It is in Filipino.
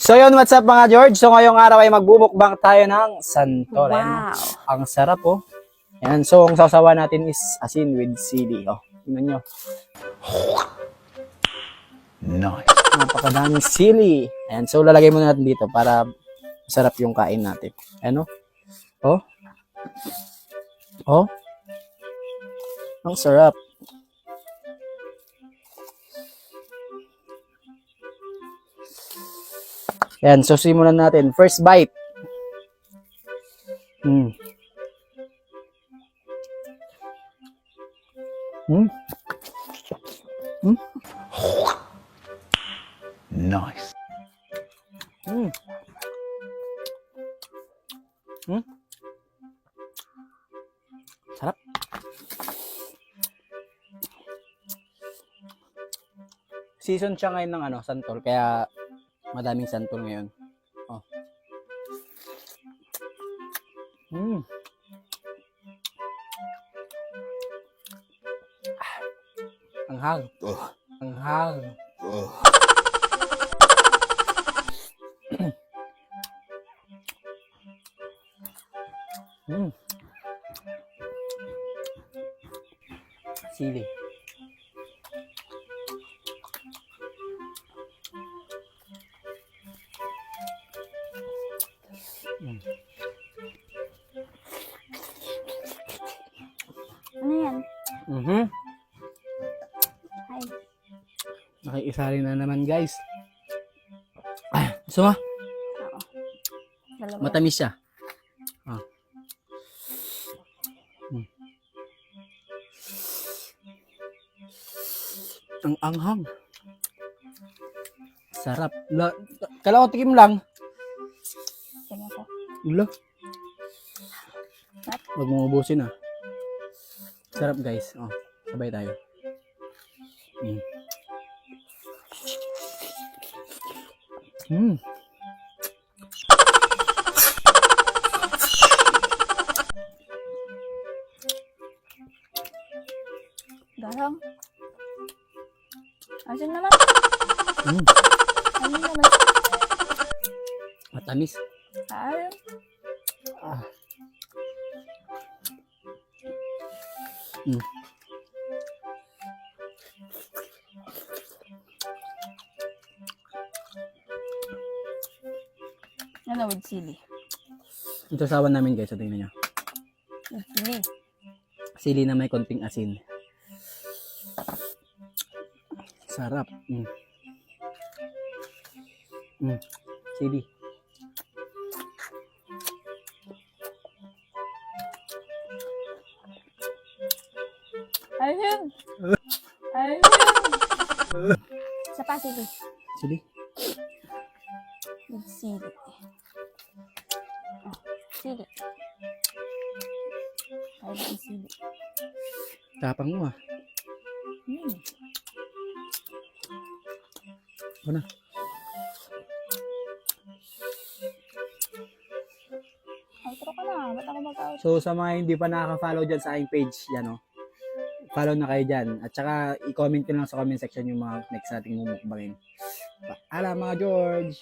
So yun, what's up mga George? So ngayong araw ay magbumukbang tayo ng santol. Wow. Ang sarap oh. Yan, so ang sasawa natin is asin with sili. Oh, tingnan nyo. Nice. Napakadaming sili. Ayan, so lalagay muna natin dito para masarap yung kain natin. Ayan oh. Oh. Oh. Ang sarap. Ayan, so simulan natin. First bite. Mm. Mm. Mm. Nice. Mm. Mm. Sarap. Season siya ngayon ng santol, kaya madaming santol ngayon. Oh. Mm. Anghang. Anghang. Mm. Sili. Mm. Ano yan? Mhm. Ay, Nakiisali na naman guys. So oo. Dalawa. matamis siya. Ah. Mm. Ang anghang. Sarap. Kala ko tikim lang. Sige ako. Ulo. Huwag mo ubusin ah. Sarap guys. Oh, sabay tayo. Mm. Mm. Garang. Asin naman. Mm. Asin naman. Matamis. Ay, Ah. Mm. ano with sili? Ito sawan namin guys. So, tingnan nyo. With sili. Sili na may konting asin. Sarap. Mm. Mm. Sili. Ayun! Ayun! Sa pa sili. Sili. With sili. Oh, sili. Ay, with sili. Tapang mo ah. Hmm. Ano na? Outro ka na. Ba't ako mag-out? So sa mga hindi pa nakaka-follow dyan sa aking page, yan o. Follow na kayo dyan. At saka i-comment nyo lang sa comment section yung mga next nating mumukbangin. Paalam mga George!